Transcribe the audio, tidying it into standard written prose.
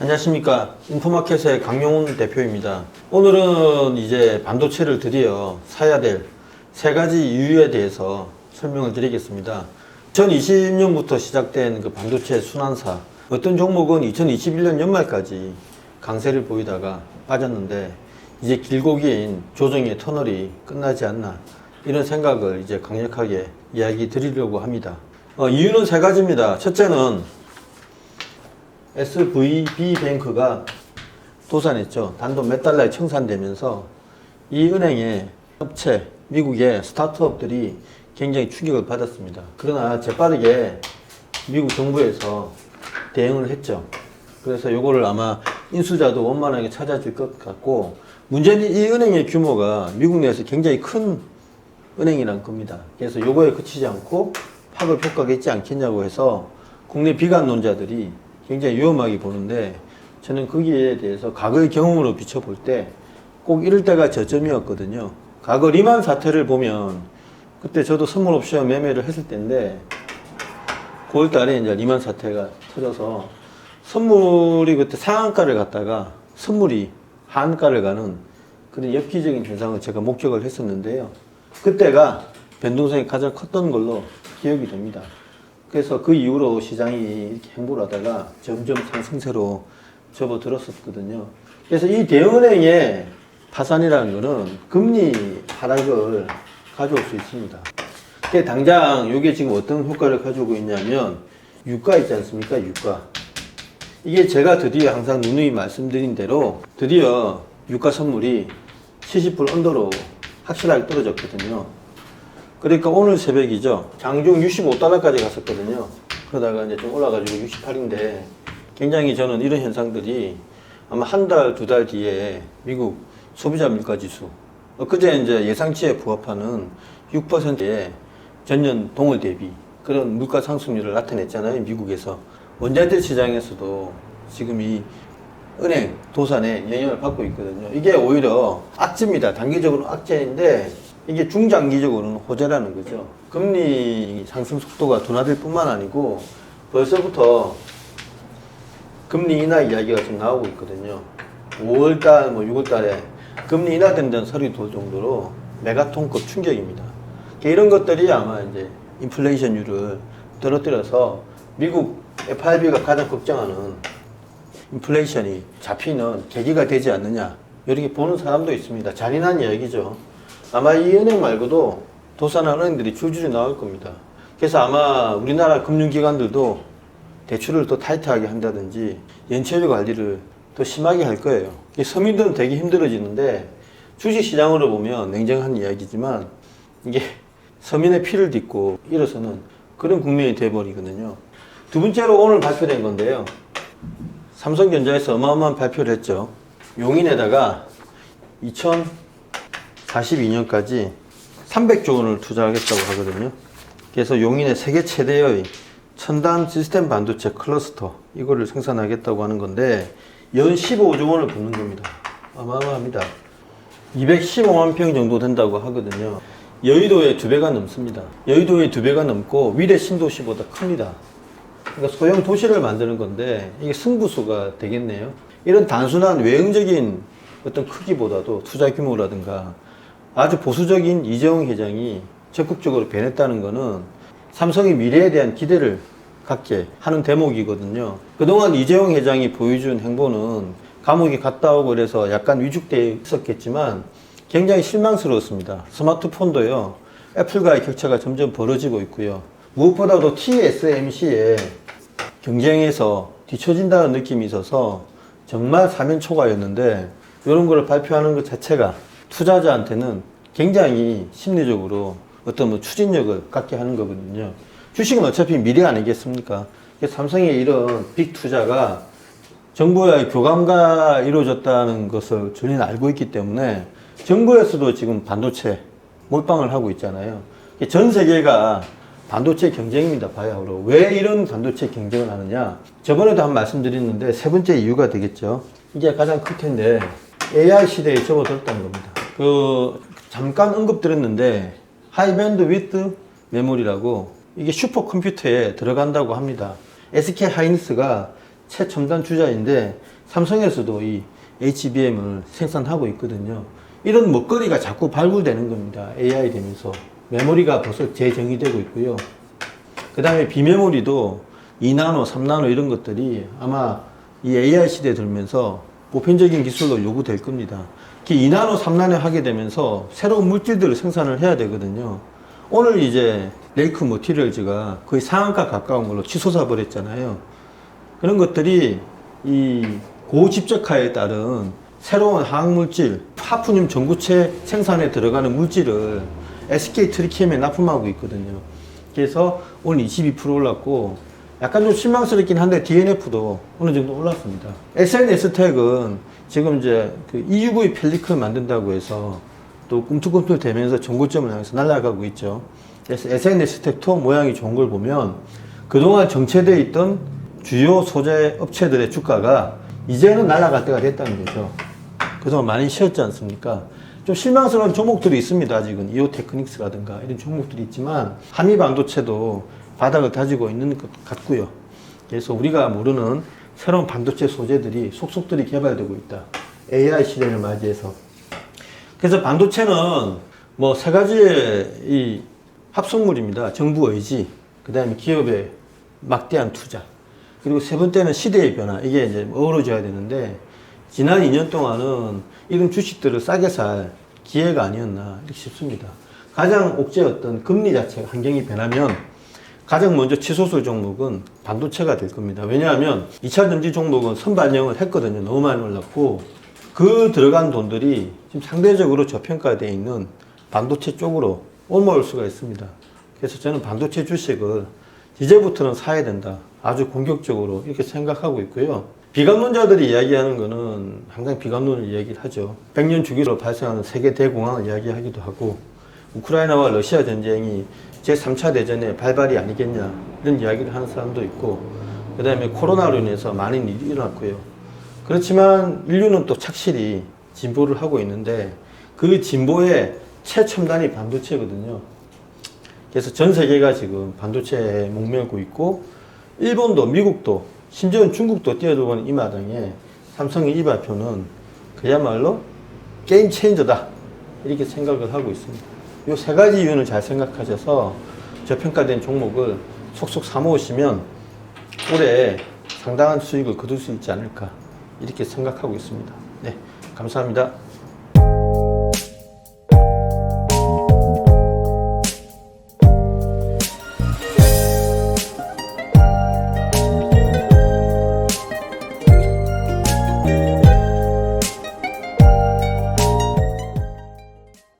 안녕하십니까. 인포마켓의 강용훈 대표입니다. 오늘은 이제 반도체를 드디어 사야 될 세 가지 이유에 대해서 설명을 드리겠습니다. 2020년부터 시작된 그 반도체 순환사, 어떤 종목은 2021년 연말까지 강세를 보이다가 빠졌는데 이제 길고 긴 조정의 터널이 끝나지 않나, 이런 생각을 이제 강력하게 이야기 드리려고 합니다. 이유는 세 가지입니다. 첫째는 SVB뱅크가 도산했죠. 단돈 몇 달러에 청산되면서 이 은행의 업체, 미국의 스타트업들이 굉장히 충격을 받았습니다. 그러나 재빠르게 미국 정부에서 대응을 했죠. 그래서 요거를 아마 인수자도 원만하게 찾아줄 것 같고, 문제는 이 은행의 규모가 미국 내에서 굉장히 큰 은행이란 겁니다. 그래서 요거에 그치지 않고 파급 효과가 있지 않겠냐고 해서 국내 비관론자들이 굉장히 위험하게 보는데, 저는 거기에 대해서 과거의 경험으로 비춰볼 때 꼭 이럴 때가 저점이었거든요. 과거 리만 사태를 보면 그때 저도 선물 옵션 매매를 했을 때인데, 9월 달에 이제 리만 사태가 터져서 선물이 그때 상한가를 갔다가 선물이 하한가를 가는 그런 엽기적인 현상을 제가 목격을 했었는데요. 그때가 변동성이 가장 컸던 걸로 기억이 됩니다. 그래서 그 이후로 시장이 이렇게 행보를 하다가 점점 상승세로 접어들었었거든요. 그래서 이 대은행의 파산이라는 거는 금리 하락을 가져올 수 있습니다. 근데 당장 이게 지금 어떤 효과를 가져오고 있냐면, 유가 있지 않습니까? 유가. 이게 제가 드디어 항상 누누이 말씀드린 대로 드디어 유가 선물이 70불 언더로 확실하게 떨어졌거든요. 그러니까 오늘 새벽이죠. 장중 65달러까지 갔었거든요. 그러다가 이제 좀 올라가지고 68인데, 굉장히 저는 이런 현상들이 아마 한 달, 두 달 뒤에 미국 소비자 물가 지수, 그제 이제 예상치에 부합하는 6%의 전년 동월 대비 그런 물가 상승률을 나타냈잖아요. 미국에서. 원자재 시장에서도 지금 이 은행 도산에 영향을 받고 있거든요. 이게 오히려 악재입니다. 단기적으로 악재인데 이게 중장기적으로는 호재라는 거죠. 금리 상승 속도가 둔화될 뿐만 아니고 벌써부터 금리 인하 이야기가 좀 나오고 있거든요. 5월달, 6월달에 금리 인하된다는 설이 돌 정도로 메가톤급 충격입니다. 이런 것들이 아마 이제 인플레이션율을 떨어뜨려서 미국 FRB가 가장 걱정하는 인플레이션이 잡히는 계기가 되지 않느냐, 이렇게 보는 사람도 있습니다. 잔인한 이야기죠. 아마 이 은행 말고도 도산한 은행들이 줄줄이 나올 겁니다. 그래서 아마 우리나라 금융기관들도 대출을 더 타이트하게 한다든지 연체율 관리를 더 심하게 할 거예요. 서민들은 되게 힘들어지는데, 주식시장으로 보면 냉정한 이야기지만 이게 서민의 피를 딛고 일어서는 그런 국면이 돼버리거든요. 두 번째로 오늘 발표된 건데요. 삼성전자에서 어마어마한 발표를 했죠. 용인에다가 2042년까지 300조 원을 투자하겠다고 하거든요. 그래서 용인의 세계 최대의 첨단 시스템 반도체 클러스터, 이거를 생산하겠다고 하는 건데 연 15조 원을 붓는 겁니다. 어마어마합니다. 215만 평 정도 된다고 하거든요. 여의도의 2배가 넘습니다. 여의도의 2배가 넘고 위례 신도시보다 큽니다. 그러니까 소형 도시를 만드는 건데 이게 승부수가 되겠네요. 이런 단순한 외형적인 어떤 크기보다도 투자 규모라든가 아주 보수적인 이재용 회장이 적극적으로 변했다는 거는 삼성의 미래에 대한 기대를 갖게 하는 대목이거든요. 그동안 이재용 회장이 보여준 행보는 감옥에 갔다 오고 그래서 약간 위축되어 있었겠지만 굉장히 실망스러웠습니다. 스마트폰도요, 애플과의 격차가 점점 벌어지고 있고요. 무엇보다도 TSMC의 경쟁에서 뒤처진다는 느낌이 있어서 정말 사면초가였는데, 이런 거를 발표하는 것 자체가 투자자한테는 굉장히 심리적으로 어떤 추진력을 갖게 하는 거거든요. 주식은 어차피 미래 아니겠습니까? 삼성의 이런 빅 투자가 정부와의 교감과 이루어졌다는 것을 저희는 알고 있기 때문에 정부에서도 지금 반도체 몰빵을 하고 있잖아요. 전 세계가 반도체 경쟁입니다, 바야흐로. 왜 이런 반도체 경쟁을 하느냐? 저번에도 한 말씀드렸는데 세 번째 이유가 되겠죠. 이게 가장 클 텐데, AI 시대에 접어들었다는 겁니다. 잠깐 언급드렸는데 하이밴드 위드 메모리라고, 이게 슈퍼컴퓨터에 들어간다고 합니다. SK 하이닉스가 최첨단 주자인데 삼성에서도 이 HBM을 생산하고 있거든요. 이런 먹거리가 자꾸 발굴되는 겁니다. AI 되면서 메모리가 벌써 재정의되고 있고요. 그 다음에 비메모리도 2나노, 3나노 이런 것들이 아마 이 AI 시대에 들면서 보편적인 기술로 요구될 겁니다. 2나노, 3나노 하게 되면서 새로운 물질들을 생산을 해야 되거든요. 오늘 이제 레이크 머티리얼즈가 거의 상한가 가까운 걸로 치솟아 버렸잖아요. 그런 것들이 이 고집적화에 따른 새로운 화학물질, 하프늄 전구체 생산에 들어가는 물질을 SK 트리켐에 납품하고 있거든요. 그래서 오늘 22% 올랐고, 약간 좀 실망스럽긴 한데 DNF도 어느 정도 올랐습니다. SNS텍은 지금 이제 그 EUV 펠리클 만든다고 해서 또 꿈틀꿈틀 대면서 전고점을 향해서 날아가고 있죠. 그래서 SNS텍도 모양이 좋은 걸 보면 그동안 정체되어 있던 주요 소재 업체들의 주가가 이제는 날아갈 때가 됐다는 거죠. 그동안 많이 쉬었지 않습니까? 좀 실망스러운 종목들이 있습니다. 아직은 이오테크닉스라든가 이런 종목들이 있지만 한미 반도체도 바닥을 다지고 있는 것 같고요. 그래서 우리가 모르는 새로운 반도체 소재들이 속속들이 개발되고 있다. AI 시대를 맞이해서. 그래서 반도체는 뭐 세 가지의 이 합성물입니다. 정부 의지, 그 다음에 기업의 막대한 투자, 그리고 세 번째는 시대의 변화. 이게 이제 어우러져야 되는데 지난 2년 동안은 이런 주식들을 싸게 살 기회가 아니었나 이렇게 싶습니다. 가장 옥죄였던 금리 자체가 환경이 변하면 가장 먼저 치솟을 종목은 반도체가 될 겁니다. 왜냐하면 2차 전지 종목은 선반영을 했거든요. 너무 많이 올랐고 그 들어간 돈들이 지금 상대적으로 저평가되어 있는 반도체 쪽으로 옮아올 수가 있습니다. 그래서 저는 반도체 주식을 이제부터는 사야 된다. 아주 공격적으로 이렇게 생각하고 있고요. 비관론자들이 이야기하는 거는 항상 비관론을 이야기를 하죠. 100년 주기로 발생하는 세계 대공황을 이야기하기도 하고 우크라이나와 러시아 전쟁이 제3차 대전의 발발이 아니겠냐 이런 이야기를 하는 사람도 있고 그 다음에 코로나로 인해서 많은 일이 일어났고요. 그렇지만 인류는 또 착실히 진보를 하고 있는데 그 진보의 최첨단이 반도체거든요. 그래서 전 세계가 지금 반도체에 목매고 있고 일본도 미국도 심지어는 중국도 뛰어들어오는 이 마당에 삼성의 이 발표는 그야말로 게임 체인저다 이렇게 생각을 하고 있습니다. 이 세 가지 이유는 잘 생각하셔서 저평가된 종목을 속속 사모으시면 올해 상당한 수익을 거둘 수 있지 않을까 이렇게 생각하고 있습니다. 네, 감사합니다.